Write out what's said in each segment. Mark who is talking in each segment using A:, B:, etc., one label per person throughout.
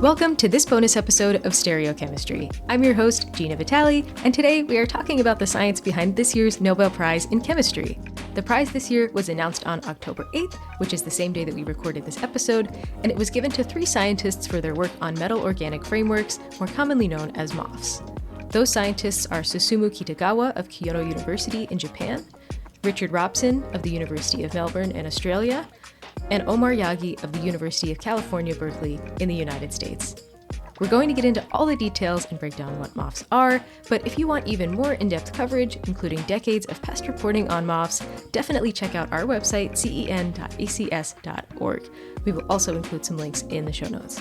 A: Welcome to this bonus episode of Stereochemistry. I'm your host, Gina Vitale, and today we are talking about the science behind this year's Nobel Prize in Chemistry. The prize this year was announced on October 8th, which is the same day that we recorded this episode, and it was given to 3 scientists for their work on metal organic frameworks, more commonly known as MOFs. Those scientists are Susumu Kitagawa of Kyoto University in Japan, Richard Robson of the University of Melbourne in Australia, and Omar Yaghi of the University of California, Berkeley in the United States. We're going to get into all the details and break down what MOFs are, but if you want even more in-depth coverage, including decades of past reporting on MOFs, definitely check out our website, cen.acs.org. We will also include some links in the show notes.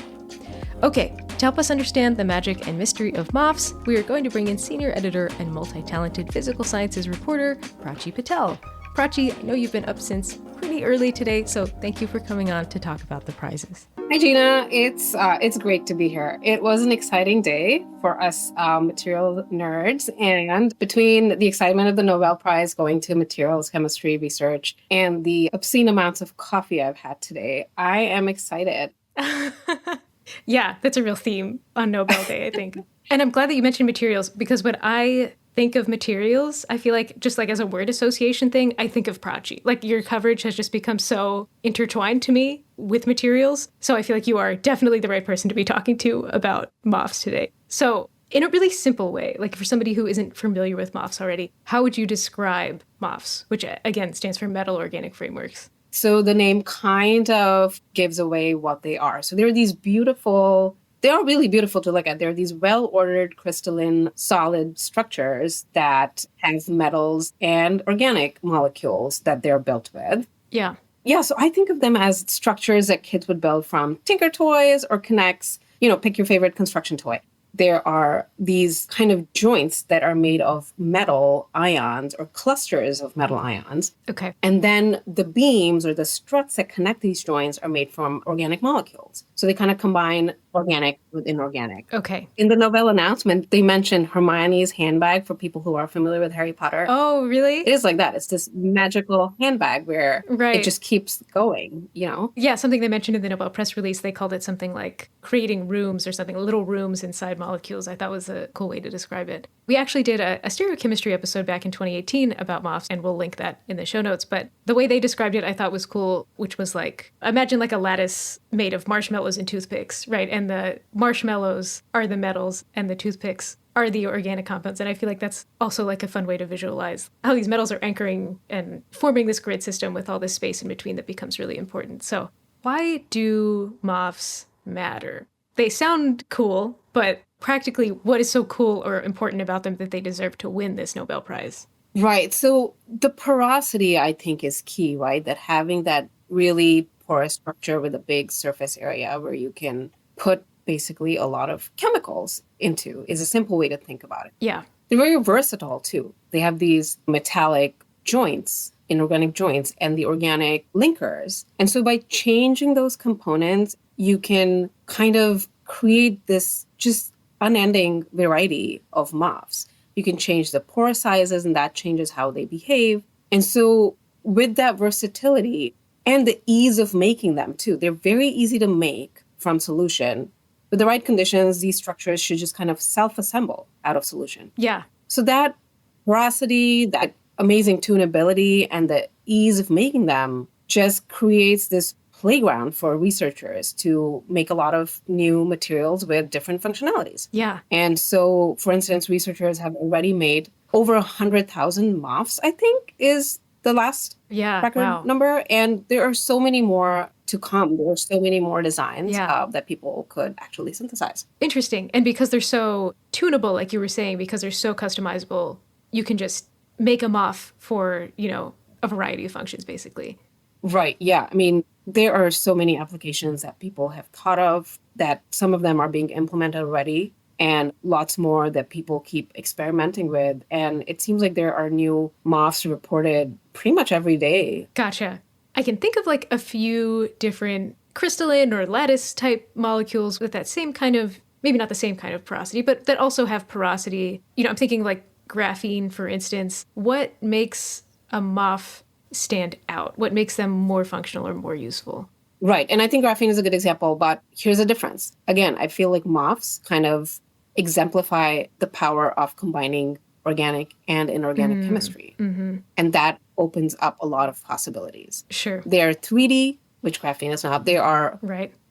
A: Okay, to help us understand the magic and mystery of MOFs, we are going to bring in senior editor and multi-talented physical sciences reporter, Prachi Patel. Prachi, I know you've been up since pretty early today, so thank you for coming on to talk about the prizes.
B: Hi, Gina. It's great to be here. It was an exciting day for us material nerds, and between the excitement of the Nobel Prize going to materials chemistry research and the obscene amounts of coffee I've had today, I am excited.
A: Yeah, that's a real theme on Nobel Day, I think. And I'm glad that you mentioned materials, because when I think of materials, I feel like just like as a word association thing, I think of Prachi. Like your coverage has just become so intertwined to me with materials. So I feel like you are definitely the right person to be talking to about MOFs today. So in a really simple way, like for somebody who isn't familiar with MOFs already, how would you describe MOFs, which again stands for metal organic frameworks?
B: So the name kind of gives away what they are. So they're these they are really beautiful to look at. They're these well-ordered crystalline solid structures that have metals and organic molecules that they're built with.
A: Yeah.
B: Yeah, so I think of them as structures that kids would build from Tinker Toys or K'NEX, pick your favorite construction toy. There are these kind of joints that are made of metal ions or clusters of metal ions.
A: Okay.
B: And then the beams or the struts that connect these joints are made from organic molecules. So they kind of combine organic with inorganic.
A: Okay.
B: In the Nobel announcement, they mentioned Hermione's handbag for people who are familiar with Harry Potter.
A: Oh, really?
B: It is like that. It's this magical handbag where it just keeps going,
A: Yeah, something they mentioned in the Nobel press release, they called it something like creating rooms or something, little rooms inside molecules. I thought was a cool way to describe it. We actually did a stereochemistry episode back in 2018 about MOFs, and we'll link that in the show notes. But the way they described it, I thought was cool, which was like, imagine like a lattice made of marshmallows and toothpicks, right? And the marshmallows are the metals and the toothpicks are the organic compounds. And I feel like that's also like a fun way to visualize how these metals are anchoring and forming this grid system with all this space in between that becomes really important. So why do MOFs matter? They sound cool, but practically what is so cool or important about them that they deserve to win this Nobel Prize?
B: Right. So the porosity, I think, is key, right? That having that really porous structure with a big surface area where you can put basically a lot of chemicals into is a simple way to think about it.
A: Yeah.
B: They're very versatile, too. They have these metallic joints, inorganic joints, and the organic linkers. And so by changing those components, you can kind of create this just unending variety of MOFs. You can change the pore sizes, and that changes how they behave. And so with that versatility and the ease of making them, too, they're very easy to make from solution. With the right conditions, these structures should just kind of self-assemble out of solution.
A: Yeah.
B: So that porosity, that amazing tunability, and the ease of making them just creates this playground for researchers to make a lot of new materials with different functionalities.
A: Yeah.
B: And so, for instance, researchers have already made over 100,000 MOFs, I think, is the last record number. And there are so many more to come. There are so many more designs that people could actually synthesize.
A: Interesting. And because they're so tunable, like you were saying, because they're so customizable, you can just make a MOF for, a variety of functions, basically.
B: Right. Yeah. I mean, there are so many applications that people have thought of that some of them are being implemented already and lots more that people keep experimenting with. And it seems like there are new MOFs reported pretty much every day.
A: Gotcha. I can think of like a few different crystalline or lattice type molecules with that same kind of, maybe not the same kind of porosity, but that also have porosity. I'm thinking like graphene, for instance. What makes a MOF stand out? What makes them more functional or more useful?
B: Right. And I think graphene is a good example, but here's a difference. Again, I feel like MOFs kind of exemplify the power of combining organic and inorganic chemistry. And that opens up a lot of possibilities.
A: Sure.
B: They are 3D, which graphene is not. They are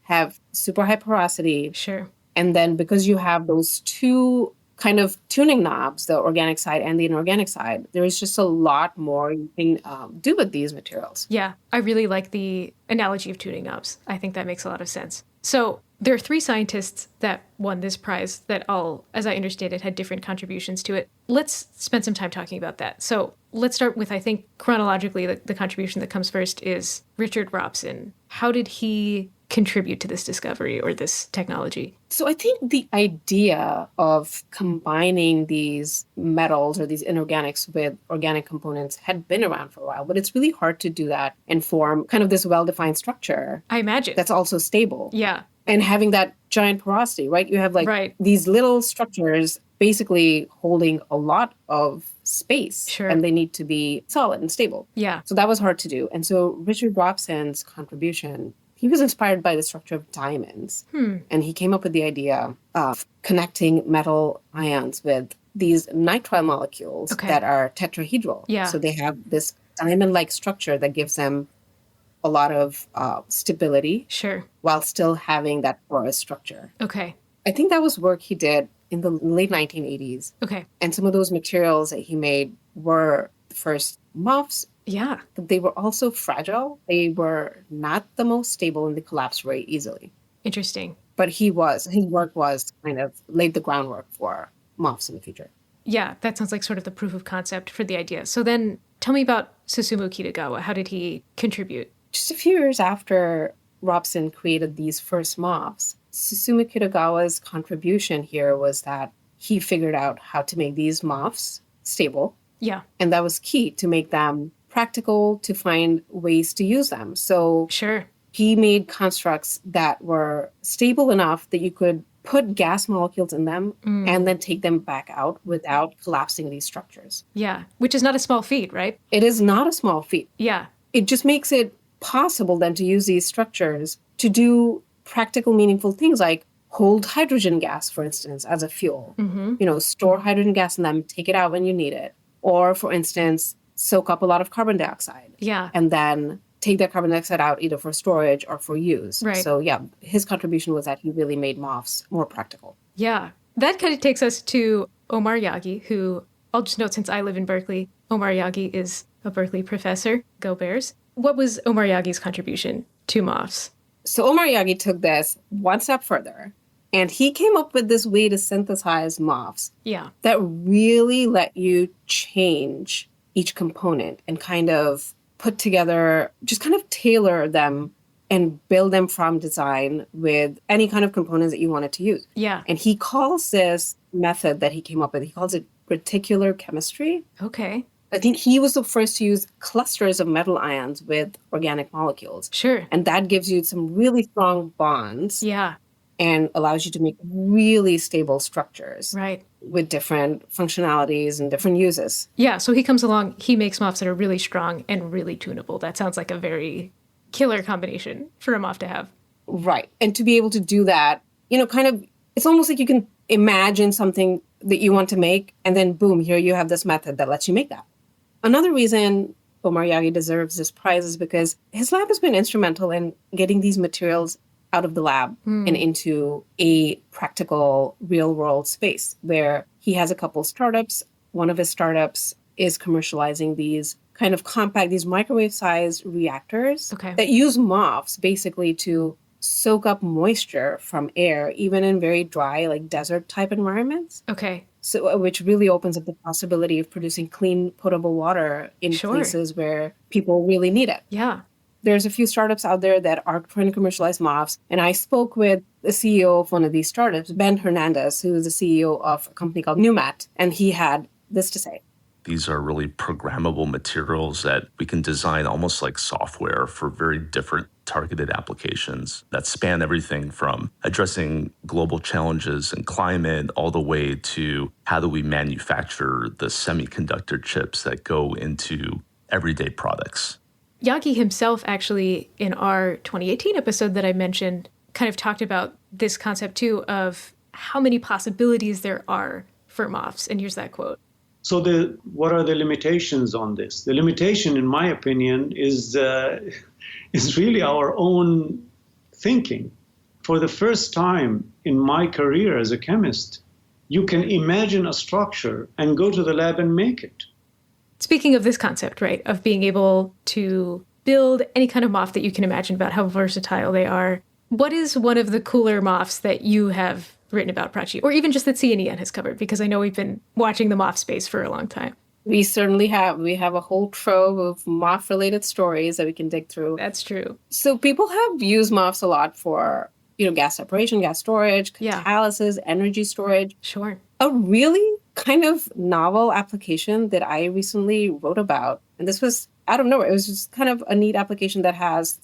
B: have super high porosity.
A: Sure.
B: And then because you have those two kind of tuning knobs, the organic side and the inorganic side, there is just a lot more you can do with these materials.
A: Yeah, I really like the analogy of tuning knobs. I think that makes a lot of sense. So there are 3 scientists that won this prize that all, as I understand it, had different contributions to it. Let's spend some time talking about that. So let's start with, I think, chronologically, the contribution that comes first is Richard Robson. How did he contribute to this discovery or this technology?
B: So I think the idea of combining these metals or these inorganics with organic components had been around for a while, but it's really hard to do that and form kind of this well-defined structure.
A: I imagine.
B: That's also stable.
A: Yeah.
B: And having that giant porosity, right? You have like these little structures basically holding a lot of space.
A: Sure.
B: And they need to be solid and stable.
A: Yeah.
B: So that was hard to do. And so Richard Robson's contribution, he was inspired by the structure of diamonds. And he came up with the idea of connecting metal ions with these nitrile molecules that are tetrahedral.
A: Yeah.
B: So they have this diamond-like structure that gives them a lot of stability.
A: Sure.
B: While still having that porous structure.
A: Okay.
B: I think that was work he did in the late 1980s.
A: Okay.
B: And some of those materials that he made were the first MOFs.
A: Yeah.
B: But they were also fragile. They were not the most stable and they collapsed very easily.
A: Interesting.
B: But his work was kind of laid the groundwork for MOFs in the future.
A: Yeah, that sounds like sort of the proof of concept for the idea. So then tell me about Susumu Kitagawa. How did he contribute?
B: Just a few years after Robson created these first MOFs, Susumu Kitagawa's contribution here was that he figured out how to make these MOFs stable.
A: Yeah.
B: And that was key to make them practical, to find ways to use them. So he made constructs that were stable enough that you could put gas molecules in them and then take them back out without collapsing these structures.
A: Yeah, which is not a small feat, right?
B: It is not a small feat.
A: Yeah.
B: It just makes it possible then to use these structures to do practical, meaningful things like hold hydrogen gas, for instance, as a fuel. Store hydrogen gas in them, take it out when you need it. Or, for instance, soak up a lot of carbon dioxide.
A: Yeah.
B: And then take that carbon dioxide out either for storage or for use.
A: Right.
B: So, yeah, his contribution was that he really made MOFs more practical.
A: Yeah. That kind of takes us to Omar Yaghi, who, I'll just note since I live in Berkeley, Omar Yaghi is a Berkeley professor. Go Bears. What was Omar Yaghi's contribution to MOFs?
B: So Omar Yaghi took this one step further, and he came up with this way to synthesize MOFs that really let you change each component and kind of put together, just kind of tailor them and build them from design with any kind of components that you wanted to use.
A: Yeah.
B: And he calls this method that he came up with, he calls it reticular chemistry.
A: Okay.
B: I think he was the first to use clusters of metal ions with organic molecules.
A: Sure.
B: And that gives you some really strong bonds.
A: Yeah.
B: And allows you to make really stable structures.
A: Right.
B: With different functionalities and different uses.
A: Yeah. So he comes along, he makes MOFs that are really strong and really tunable. That sounds like a very killer combination for a MOF to have.
B: Right. And to be able to do that, kind of, it's almost like you can imagine something that you want to make, and then boom, here you have this method that lets you make that. Another reason Omar Yaghi deserves this prize is because his lab has been instrumental in getting these materials out of the lab and into a practical real-world space where he has a couple startups. One of his startups is commercializing these kind of compact, these microwave-sized reactors that use MOFs basically to soak up moisture from air, even in very dry, like desert-type environments.
A: Okay.
B: So, which really opens up the possibility of producing clean, potable water in places where people really need it.
A: Yeah.
B: There's a few startups out there that are trying to commercialize MOFs. And I spoke with the CEO of one of these startups, Ben Hernandez, who is the CEO of a company called Newmat. And he had this to say.
C: These are really programmable materials that we can design almost like software for very different targeted applications that span everything from addressing global challenges and climate all the way to how do we manufacture the semiconductor chips that go into everyday products.
A: Yaghi himself actually, in our 2018 episode that I mentioned, kind of talked about this concept too of how many possibilities there are for MOFs. And here's that quote.
D: So what are the limitations on this? The limitation, in my opinion, is really our own thinking. For the first time in my career as a chemist, you can imagine a structure and go to the lab and make it.
A: Speaking of this concept, right, of being able to build any kind of MOF that you can imagine about how versatile they are, what is one of the cooler MOFs that you have written about, Prachi, or even just that C&EN has covered? Because I know we've been watching the MOF space for a long time.
B: We certainly have. We have a whole trove of MOF-related stories that we can dig through.
A: That's true.
B: So people have used MOFs a lot for, gas separation, gas storage, catalysis, energy storage.
A: Sure.
B: A really kind of novel application that I recently wrote about, and this was out of nowhere. It was just kind of a neat application that has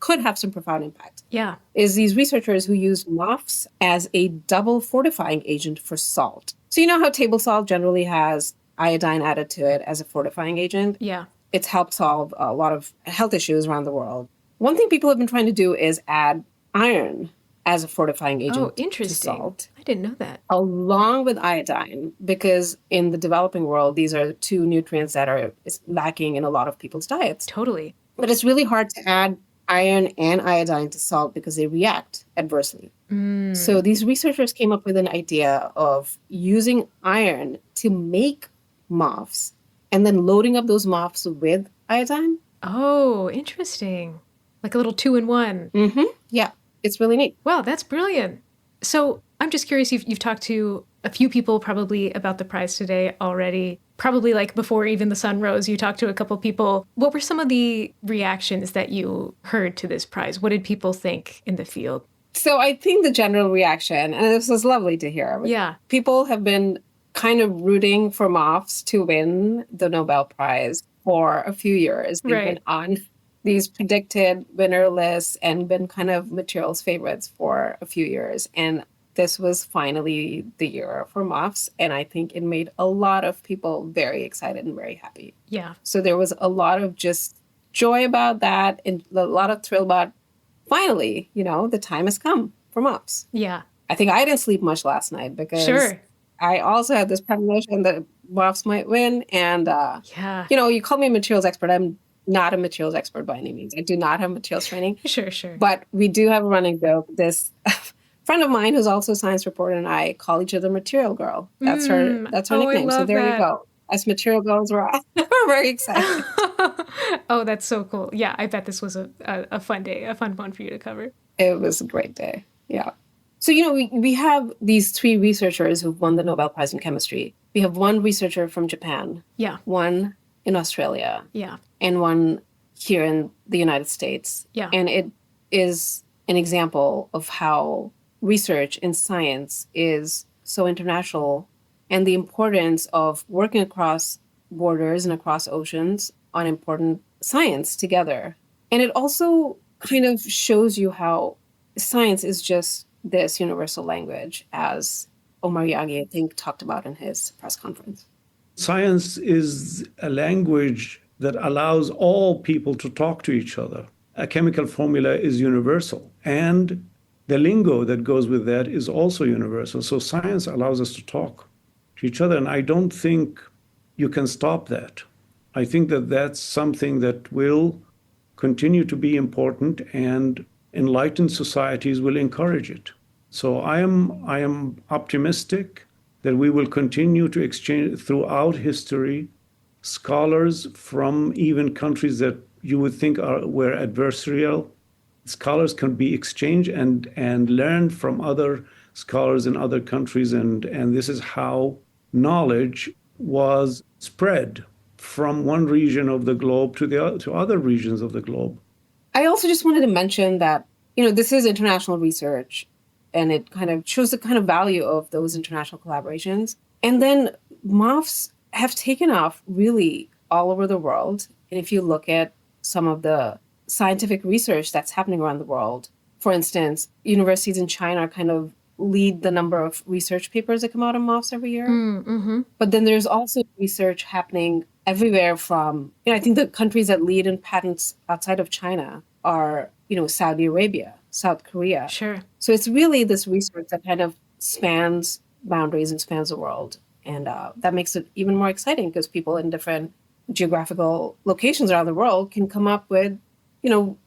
B: could have some profound impact.
A: Yeah.
B: Is these researchers who use MOFs as a double fortifying agent for salt. So you know how table salt generally has iodine added to it as a fortifying agent?
A: Yeah.
B: It's helped solve a lot of health issues around the world. One thing people have been trying to do is add iron as a fortifying agent to salt.
A: I didn't know that.
B: Along with iodine, because in the developing world, these are two nutrients that are lacking in a lot of people's diets.
A: Totally.
B: But it's really hard to add iron and iodine to salt because they react adversely. So these researchers came up with an idea of using iron to make MOFs and then loading up those MOFs with iodine.
A: Oh, interesting. Like a little 2-in-1.
B: Mm-hmm. Yeah, it's really neat.
A: Wow, that's brilliant. So I'm just curious, you've talked to a few people probably about the prize today already. Probably like before even the sun rose, you talked to a couple people. What were some of the reactions that you heard to this prize? What did people think in the field?
B: So I think the general reaction, and this was lovely to hear.
A: Yeah.
B: People have been kind of rooting for MOFs to win the Nobel Prize for a few years. They've been on these predicted winner lists and been kind of materials favorites for a few years. And this was finally the year for MOFs. And I think it made a lot of people very excited and very happy.
A: Yeah.
B: So there was a lot of just joy about that and a lot of thrill about finally, the time has come for MOFs.
A: Yeah.
B: I think I didn't sleep much last night because I also had this premonition that MOFs might win. And, you call me a materials expert. I'm not a materials expert by any means. I do not have materials training.
A: Sure.
B: But we do have a running joke. This friend of mine who's also a science reporter and I call each other Material Girl. That's her nickname. So there you go. As Material Girls, we're very excited.
A: Oh, that's so cool. Yeah, I bet this was a fun day, a fun one for you to cover.
B: It was a great day. Yeah. So, we have these three researchers who've won the Nobel Prize in Chemistry. We have one researcher from Japan.
A: Yeah.
B: One in Australia.
A: Yeah.
B: And one here in the United States.
A: Yeah.
B: And it is an example of how research in science is so international and the importance of working across borders and across oceans on important science together. And it also kind of shows you how science is just this universal language, as Omar Yaghi, I think, talked about in his press conference.
D: Science is a language that allows all people to talk to each other. A chemical formula is universal, and the lingo that goes with that is also universal. So science allows us to talk to each other, and I don't think you can stop that. I think that that's something that will continue to be important, and enlightened societies will encourage it. So I am optimistic that we will continue to exchange throughout history scholars from even countries that you would think were adversarial. Scholars can be exchanged and learn from other scholars in other countries, and this is how knowledge was spread from one region of the globe to other regions of the globe.
B: I also just wanted to mention that, this is international research, and it kind of shows the kind of value of those international collaborations. And then MOFs have taken off really all over the world. And if you look at some of the scientific research that's happening around the world, for instance, universities in China kind of lead the number of research papers that come out of MOFs every year.
A: Mm-hmm.
B: But then there's also research happening everywhere from, I think the countries that lead in patents outside of China are, Saudi Arabia, South Korea.
A: Sure.
B: So it's really this research that kind of spans boundaries and spans the world. And that makes it even more exciting because people in different geographical locations around the world can come up with,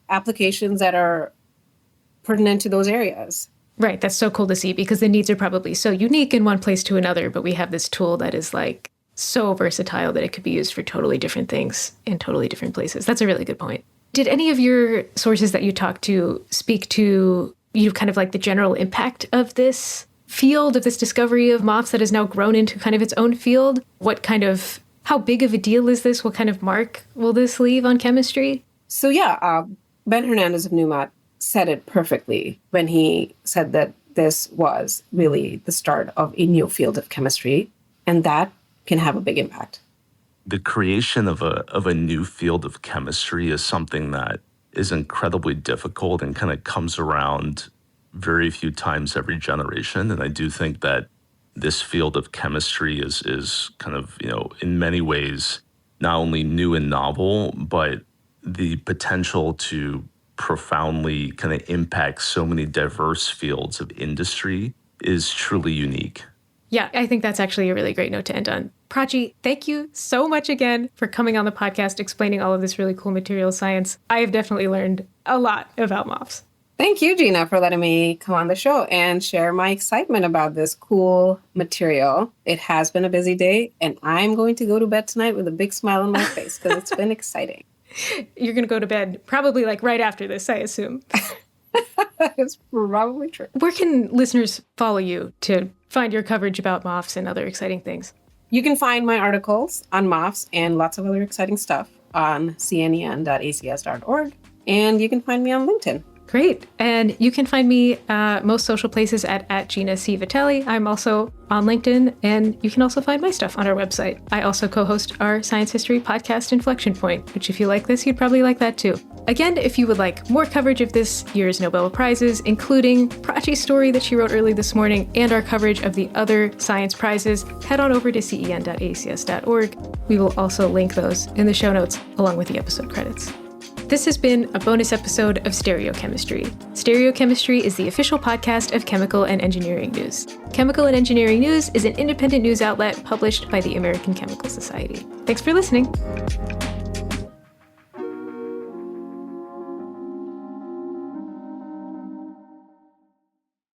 B: applications that are pertinent to those areas.
A: Right. That's so cool to see because the needs are probably so unique in one place to another, but we have this tool that is like so versatile that it could be used for totally different things in totally different places. That's a really good point. Did any of your sources that you talked to speak to kind of like the general impact of this field, of this discovery of MOFs that has now grown into kind of its own field? How big of a deal is this? What kind of mark will this leave on chemistry?
B: So Ben Hernandez of NUMAT said it perfectly when he said that this was really the start of a new field of chemistry, and that can have a big impact.
C: The creation of a new field of chemistry is something that is incredibly difficult and kind of comes around very few times every generation. And I do think that this field of chemistry is kind of, in many ways, not only new and novel, but the potential to profoundly kind of impact so many diverse fields of industry is truly unique.
A: Yeah, I think that's actually a really great note to end on. Prachi, thank you so much again for coming on the podcast, explaining all of this really cool material science. I have definitely learned a lot about MOFs.
B: Thank you, Gina, for letting me come on the show and share my excitement about this cool material. It has been a busy day, and I'm going to go to bed tonight with a big smile on my face because it's been exciting.
A: You're going to go to bed probably like right after this, I assume.
B: It's probably true.
A: Where can listeners follow you to find your coverage about MOFs and other exciting things?
B: You can find my articles on MOFs and lots of other exciting stuff on cnen.acs.org. And you can find me on LinkedIn.
A: Great. And you can find me most social places at Gina C. Vitale. I'm also on LinkedIn, and you can also find my stuff on our website. I also co-host our science history podcast, Inflection Point, which if you like this, you'd probably like that too. Again, if you would like more coverage of this year's Nobel Prizes, including Prachi's story that she wrote early this morning and our coverage of the other science prizes, head on over to cen.acs.org. We will also link those in the show notes along with the episode credits. This has been a bonus episode of Stereochemistry. Stereochemistry is the official podcast of Chemical and Engineering News. Chemical and Engineering News is an independent news outlet published by the American Chemical Society. Thanks for listening.